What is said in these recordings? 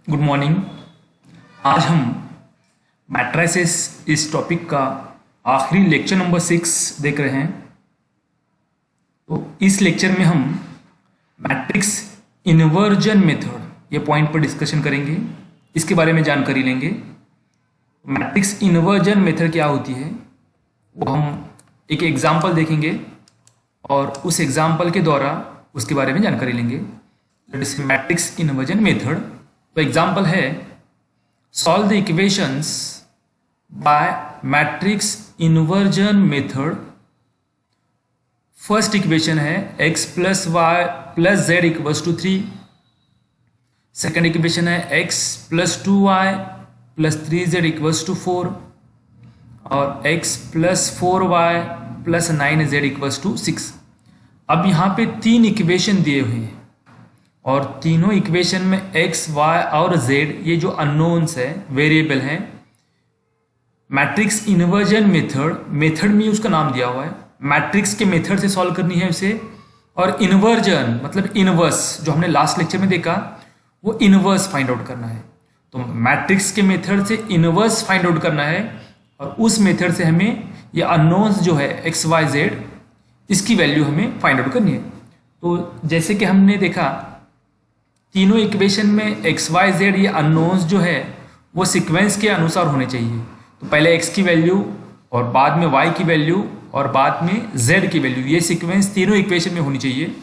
Good morning. आज हम matrices इस टॉपिक का आखिरी लेक्चर नंबर 6 देख रहे हैं। तो इस लेक्चर में हम मैट्रिक्स इन्वर्जन मेथड ये पॉइंट पर डिस्कशन करेंगे, इसके बारे में जानकारी लेंगे। मैट्रिक्स इन्वर्जन मेथड क्या होती है वो हम एक एग्जाम्पल देखेंगे और उस एग्जाम्पल के द्वारा उसके बारे में जानकारी लेंगे। मैट्रिक्स इन्वर्जन मेथड, तो एग्जाम्पल है solve the equations by matrix inversion method. First equation है x plus y plus z equals to 3। Second equation है x plus 2y plus 3z equals to 4 और x plus 4y plus 9z equals to 6। अब यहाँ पे तीन equation दिए हुए हैं और तीनों इक्वेशन में x, y और z ये जो अननोन्स है, वेरिएबल हैं। मैट्रिक्स इन्वर्जन मेथड में उसका नाम दिया हुआ है। मैट्रिक्स के मेथड से सॉल्व करनी है उसे, और इन्वर्जन मतलब इनवर्स, जो हमने लास्ट लेक्चर में देखा वो इनवर्स फाइंड आउट करना है। तो मैट्रिक्स के मेथड से इनवर्स फाइंड आउट करना है और उस मेथड से हमें ये अननोन्स जो है x, y, z इसकी वैल्यू हमें फाइंड आउट करनी है। तो जैसे कि हमने देखा तीनों इक्वेशन में x, y, z ये अननोन्स जो है वो सीक्वेंस के अनुसार होने चाहिए। तो पहले x की वैल्यू और बाद में y की वैल्यू और बाद में z की वैल्यू, ये सीक्वेंस तीनों इक्वेशन में होनी चाहिए।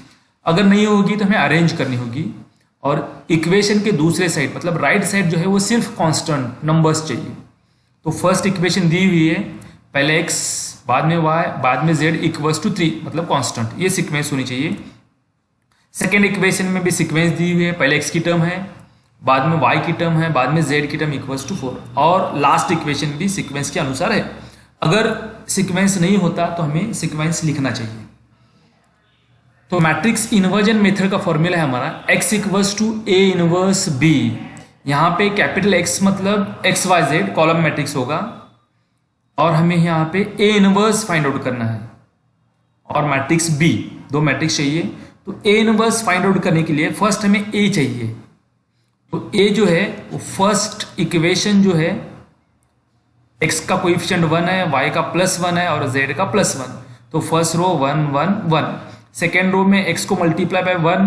अगर नहीं होगी तो हमें अरेंज करनी होगी। और इक्वेशन के दूसरे साइड मतलब राइट साइड जो है वो सिर्फ कांस्टेंट नंबर्स चाहिए। तो फर्स्ट इक्वेशन दी हुई है, पहले x बाद में y बाद में z इक्वल्स टू 3 मतलब कांस्टेंट, ये सीक्वेंस होनी चाहिए। सेकेंड इक्वेशन में भी सीक्वेंस दी हुई है, पहले x की टर्म है, बाद में y की टर्म है, बाद में z की टर्म इक्वल्स टू 4 और लास्ट इक्वेशन भी सीक्वेंस के अनुसार है। अगर सीक्वेंस नहीं होता तो हमें सीक्वेंस लिखना चाहिए। तो मैट्रिक्स इन्वर्जन मेथड का फॉर्मूला है हमारा x equals to a inverse b। यहाँ पे कैपिटल X मतलब x, y, z column matrix होगा और हमें यहाँ पे a इनवर्स फाइंड आउट करना है और मैट्रिक्स b, दो मैट्रिक्स चाहिए। तो a इनवर्स फाइंड आउट करने के लिए फर्स्ट हमें a चाहिए। तो a जो है वो फर्स्ट इक्वेशन जो है x का कोएफिशिएंट 1 है, y का +1 है और z का +1। तो फर्स्ट रो 1 1 1, सेकेंड रो में x को मल्टीप्लाई बाय 1,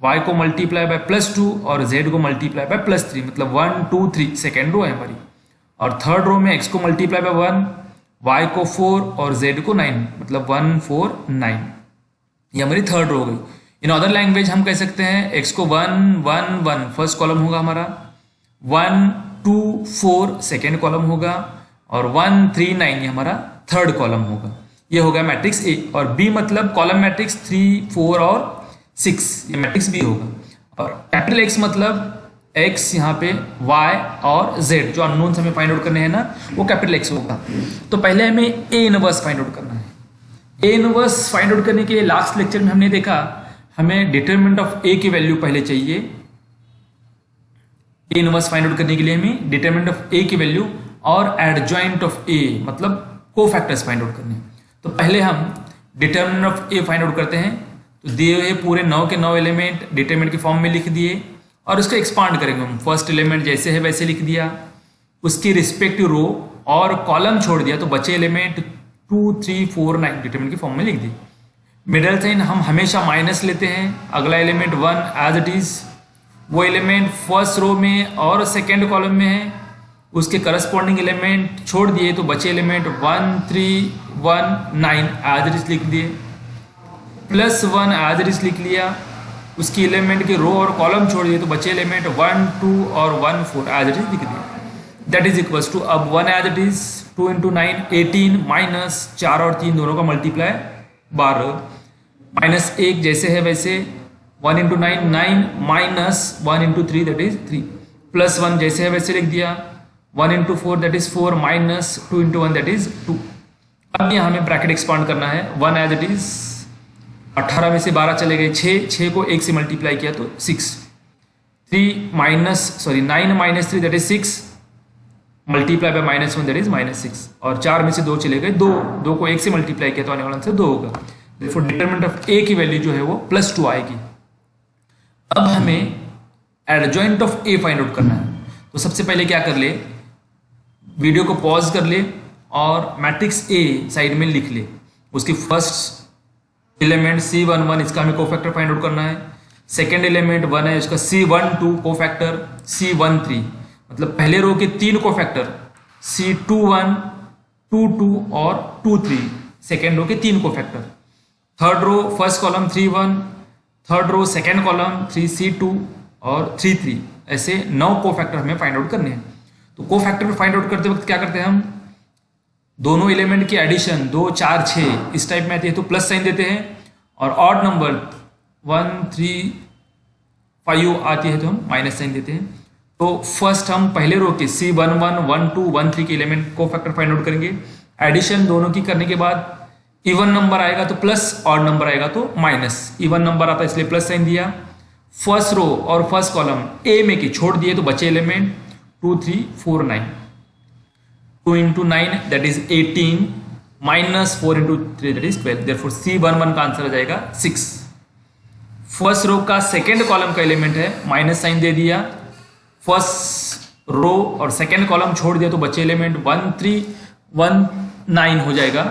y को मल्टीप्लाई बाय +2 और z को मल्टीप्लाई बाय +3 मतलब 1 2 3 सेकेंड रो है हमारी। और थर्ड रो में x को मल्टीप्लाई बाय 1, y को 4 और z को 9 मतलब 1 4 9, ये हमारी थर्ड रो हो गई। इन अदर लैंग्वेज हम कह सकते हैं x को 1 1 1 फर्स्ट कॉलम होगा हमारा, 1 2 4 सेकेंड कॉलम होगा और 1 3 9 ये हमारा थर्ड कॉलम होगा। ये होगा मैट्रिक्स A। और B मतलब कॉलम मैट्रिक्स 3 4 और 6, ये मैट्रिक्स B होगा। और कैपिटल X मतलब x यहाँ पे y और z जो अननोन्स हमें फाइंड आउट करने हैं ना, वो कैपिटल X होगा। तो पहले हमें a इनवर्स फाइंड आउट करना है। a इनवर्स फाइंड आउट करने के लिए लास्ट लेक्चर में हमने देखा हमें डिटरमिनेंट ऑफ a की वैल्यू पहले चाहिए। a इनवर्स फाइंड आउट करने के लिए हमें डिटरमिनेंट ऑफ a की वैल्यू और एडजॉइंट ऑफ a मतलब कोफैक्टर्स फाइंड आउट करने हैं। तो पहले हम determinant of a find out करते हैं। तो दिए हुए पूरे 9 के 9 एलिमेंट डिटरमिनेंट के फॉर्म में लिख दिए और उसको एक्सपांड करेंगे हम। फर्स्ट एलिमेंट जैसे है वैसे लिख दिया, उसकी रिस्पेक्टिव रो और कॉलम छोड़ दिया, तो बचे एलिमेंट 2 3 4 9 डिटरमिनेंट के फॉर्म में लिख दिए। मिडल साइन हम हमेशा माइनस लेते हैं, अगला एलिमेंट 1 एज इट इज, वो एलिमेंट फर्स्ट रो में और सेकेंड कॉलम में है, उसके करस्पॉन्डिंग एलिमेंट छोड़ दिए, तो बचे एलिमेंट 1 3 1 9 एज इट इज लिख दिए, +1 एज इट इज लिख लिया, उसकी एलिमेंट के रो और कॉलम छोड़ दिए, तो बचे एलिमेंट 1 2 और 1 4 एज इट इज लिख दिया। दैट इज इक्वल्स टू अब 1 एज इट इज 2 × 9 18 माइनस 4 और 3 दोनों का मल्टीप्लाई 12 माइनस 1 जैसे है वैसे 1 × 9 9 माइनस 1 × 3 दैट इज 3 +1 जैसे है वैसे लिख दिया, 1 × 4 that is 4 minus 2 × 1 that is 2। अब यहाँ हमें ब्रैकेट एक्सपांड करना है। 1 एज इट इज 18 में से 12 चले गए, 6 को 1 से मल्टीप्लाई किया तो 6, 9 minus 3 that is 6 multiply by -1 that is -6 और 4 में से 2 चले गए, 2 को 1 से मल्टीप्लाई किया तो आने वाला आंसर 2 होगा। डिटरमिनेंट ऑफ a की वैल्यू जो है वो +2 आएगी। अब हमें adjoint of A find out करना है। तो सबसे पहले क्या कर ले, वीडियो को पॉज कर ले और मैट्रिक्स ए साइड में लिख ले। उसकी फर्स्ट एलिमेंट C11 इसका हमें कोफैक्टर फाइंड आउट करना है। सेकेंड एलिमेंट 1 है, उसका C12 कोफैक्टर, C13 मतलब पहले रो के 3 कोफैक्टर C21, 22 और 23, सेकेंड रो के 3 cofactor. Third row first column 31, third row second column 3C2 और 33, ऐसे 9 कोफैक्टर हमें फाइंड आउट करने हैं। तो कोफैक्टर फाइंड आउट करते वक्त क्या करते हैं हम, दोनों एलिमेंट की एडिशन 2, 4, 6 इस टाइप में आती है तो प्लस साइन देते हैं, और ऑड नंबर 1, 3, 5 आती है तो हम माइनस साइन देते हैं। तो फर्स्ट हम पहले रो के C11, 12, 13 के एलिमेंट को फैक्टर फाइंड आउट करेंगे। एडिशन दोनों की करने के बाद इवन नंबर आएगा तो प्लस, ऑड नंबर आएगा तो माइनस। इवन नंबर आता है इसलिए प्लस साइन दिया। फर्स्ट रो और फर्स्ट कॉलम ए में की छोड़ दिए तो बचे element 2, 3, 4, 9। 2 into 9 that is 18 minus 4 into 3 that is 12, therefore C11 का आंसर आ जाएगा 6। फर्स्ट रो का सेकेंड कॉलम का एलिमेंट है, माइनस साइन दे दिया। फर्स्ट रो और सेकेंड कॉलम छोड़ दिया तो बचे एलिमेंट 1, 3, 1, 9 हो जाएगा,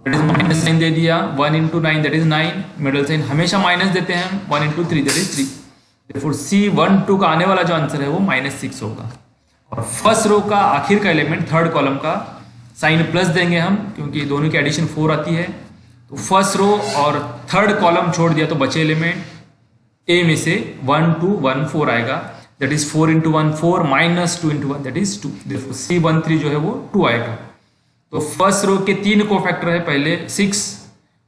that is माइनस साइन दे दिया। 1 into 9 that is 9, middle sign हमेशा माइनस देते हैं। 1 into 3 that is 3, therefore C12 का आने वाला जो आंसर है वो -6 होगा। और फर्स्ट रो का आखिर का एलिमेंट थर्ड कॉलम का साइन प्लस देंगे हम, क्योंकि दोनों की एडिशन 4 आती है। तो फर्स्ट रो और थर्ड कॉलम छोड़ दिया तो बचे एलिमेंट ए में से 1, 2, 1, 4 आएगा, that is 4 into 1 4 minus 2 into 1 that is 2, देखो C13 जो है वो 2 आएगा। तो फर्स्ट रो के 3 कोफैक्टर है, पहले 6,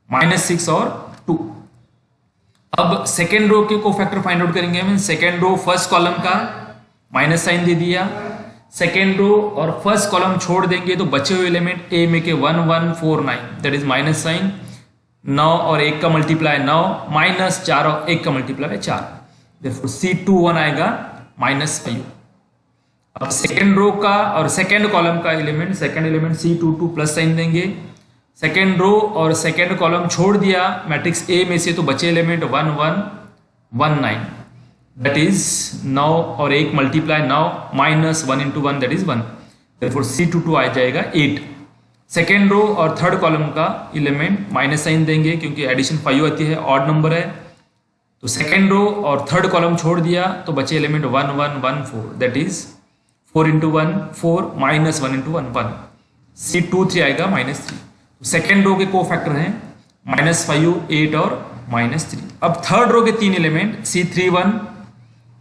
-6 और 2। अब सेकेंड रो के कोफैक्टर फाइंड आउट करेंगे हम। सेकेंड रो फर्स्ट कॉलम का माइनस साइन दे दिया, सेकेंड रो और फर्स्ट कॉलम छोड़ देंगे तो बचे हुए एलिमेंट ए में के 1, 1, 4, 9 दैट इज माइनस साइन। 9 और 1 का मल्टीप्लाई 9, माइनस 4 और 1 का मल्टीप्लाई 4, देखो C21 आएगा -5। अब सेकेंड रो का और सेकेंड कॉलम का element, second element C22 plus sign देंगे। सेकेंड रो और सेकेंड कॉलम छोड़ दिया मैट्रिक्स ए में से तो बचे एलिमेंट 1, 1, 1, 9 that is 9 और 1 multiply 9 minus 1 into 1 that is 1, therefore C22 आ जाएगा 8। सेकेंड रो और थर्ड कॉलम का एलिमेंट माइनस साइन देंगे क्योंकि एडिशन 5 आती है, ऑड नंबर है। तो सेकेंड रो और थर्ड कॉलम छोड़ दिया तो बचे element 1, 1, 1, 4 that is 4 into 1 4 minus 1 into 1 1, C23 आएगा -3। तो सेकेंड रो के को फैक्टर हैं -5, 8 और -3। अब थर्ड रो के 3 एलिमेंट C31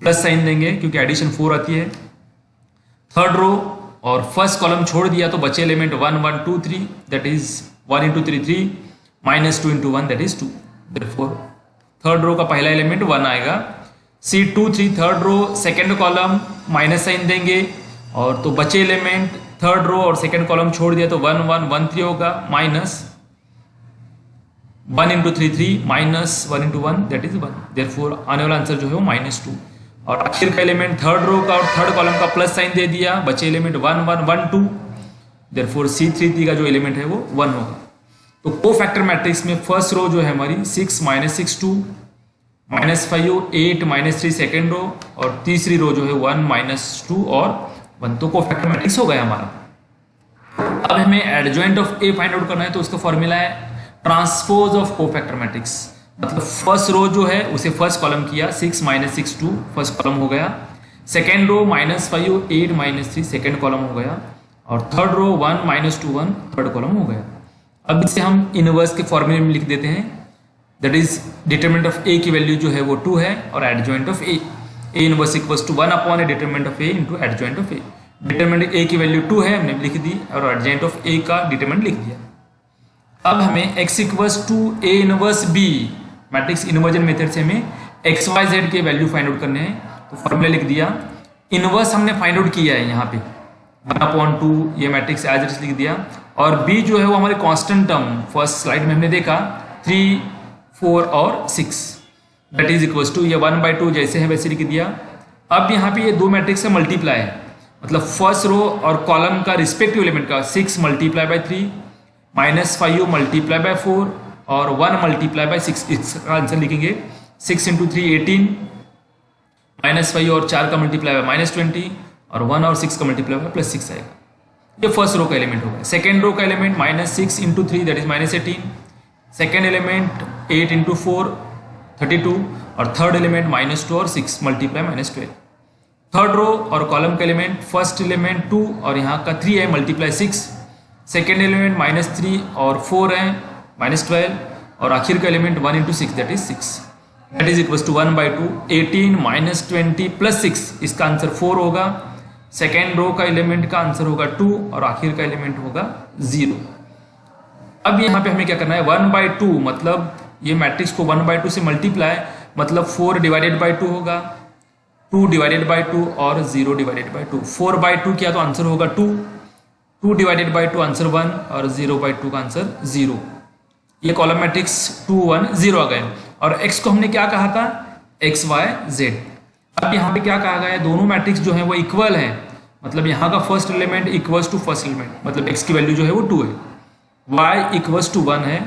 प्लस साइन देंगे क्योंकि एडिशन 4 आती है। थर्ड रो और फर्स्ट कॉलम छोड़ दिया तो बचे element 1, 1, 2, 3 that is 1 into 3 3 minus 2 into 1 that is 2, therefore third row का पहला एलिमेंट 1 आएगा। C23 third row second column minus sign देंगे और तो बचे एलिमेंट थर्ड रो और सेकेंड कॉलम छोड़ दिया तो 1, 1, 1, 3 होगा, minus 1 into 3 3 minus 1 into 1 that is 1, therefore आने वाला आंसर जो है वो -2। और आखिर का एलिमेंट थर्ड रो का और थर्ड कॉलम का प्लस साइन दे दिया, बचे एलिमेंट 1, 1, 1, 2, therefore C33 का जो एलिमेंट है वो 1 होगा। तो को फैक्टर मैट्रिक्स में फर्स्ट रो जो है हमारी 6, -6, 2, -5, 8, -3 सेकेंड रो, और तीसरी रो जो है 1, -2 और 1, तो को फैक्टर मैट्रिक्स हो गया हमारा। अब हमें adjoint of A find out करना है, तो उसका फॉर्मूला है ट्रांसपोज ऑफ को फैक्टर मैट्रिक्स। मतलब फर्स्ट रो जो है उसे फर्स्ट कॉलम किया, 6, -6, 2 फर्स्ट कॉलम हो गया। सेकेंड रो -5, 8, -3 सेकेंड कॉलम हो गया, और थर्ड रो 1, -2, 1 थर्ड कॉलम हो गया। अब इसे हम इनवर्स के फॉर्मूले में लिख देते हैं, that is determinant of A की वैल्यू जो है वो 2 है, और adjoint of A inverse equals to 1 upon A determinant of A into adjoint of A. Determinant A की वैल्यू 2 है, हमने लिख दी, और एडजॉइंट ऑफ ए का डिटरमिनेंट लिख दिया। अब हमें x equals to A inverse B matrix inversion method से हमें एक्स वाई जेड के वैल्यू फाइंड आउट करने हैं, तो फॉर्मूला लिख दिया। इनवर्स हमने फाइंड आउट किया है यहाँ पे 1/2, ये मैट्रिक्स एज इट इज लिख दिया, और b जो है वो हमारे कांस्टेंट टर्म फर्स्ट स्लाइड में हमने देखा 3, 4 और 6 दैट इज इक्वल्स टू ये 1/2 जैसे है वैसे लिख दिया। अब यहाँ पे ये दो मैट्रिक्स से मल्टीप्लाई है, मतलब फर्स्ट रो और कॉलम का रिस्पेक्टिव एलिमेंट का 6 × 3 -5 × 4 और 1 × 6, इसका आंसर लिखेंगे 6 into 3 18 -5 और 4 का मल्टीप्लाई हुआ -20 और 1 और 6 का मल्टीप्लाई हुआ +6 आएगा। ये फर्स्ट रो का एलिमेंट होगा। सेकेंड रो का element -6 × 3 that is -18, second element 8 × 4 32 और थर्ड एलिमेंट -2 और 6 मल्टीप्लाई -12। थर्ड रो और कॉलम का एलिमेंट फर्स्ट एलिमेंट 2 और यहाँ का 3 है मल्टीप्लाई 6, सेकेंड एलिमेंट -3 और 4 है -12 और आखिर का element 1 × 6 that is 6 that is equal to 1/2। 18 -20 + 6 इसका आंसर 4 होगा। सेकेंड रो का एलिमेंट का आंसर होगा 2 और आखिर का एलिमेंट होगा 0। अब यहाँ पे हमें क्या करना है, 1/2 मतलब ये मैट्रिक्स को 1/2 से मल्टीप्लाई मतलब 4 डिवाइडेड बाई 2 होगा, 2 डिवाइडेड बाई 2 और 0 डिवाइडेड बाई 2। 4/2 किया तो आंसर होगा 2, 2 डिवाइडेड बाई 2 आंसर 1 और 0/2 का आंसर 0। ये कॉलम मैट्रिक्स 2 1 0 आ गए। और x को हमने क्या कहा था, x y z। अब यहाँ पे क्या कहा गया है, दोनों मैट्रिक्स जो है वो इक्वल है, मतलब यहाँ का first element equals to first element, मतलब x की वैल्यू जो है वो 2 है, y इक्वल्स टू 1 है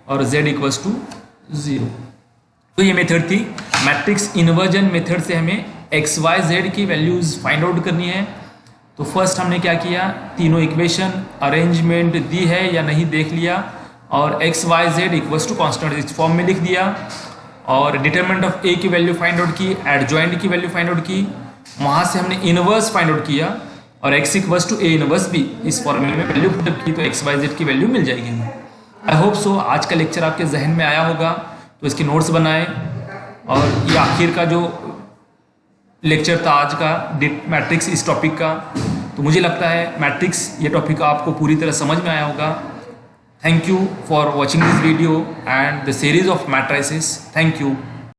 और z इक्वल्स टू 0। तो ये मेथड थी मैट्रिक्स इन्वर्जन मेथड से हमें x y z की वैल्यूज फाइंड आउट करनी है। तो फर्स्ट हमने क्या किया, तीनों इक्वेशन अरेंजमेंट दी है या नहीं देख लिया और x y z equals to constant इस फॉर्म में लिख दिया और डिटरमिनेंट ऑफ a की वैल्यू फाइंड आउट की, एडजॉइंट की वैल्यू फाइंड आउट की, वहाँ से हमने इनवर्स फाइंड आउट किया और x equals to a inverse b इस फॉर्मूले में वैल्यू पुट की तो x y z की वैल्यू मिल जाएगी हमें। आई होप सो आज का लेक्चर आपके जहन में आया होगा, तो इसकी नोट्स बनाएं। और ये आखिर का जो लेक्चर था आज का मैट्रिक्स इस टॉपिक का, तो मुझे लगता है मैट्रिक्स ये टॉपिक आपको पूरी तरह समझ में आया होगा। Thank you for watching this video and the series of matrices. Thank you.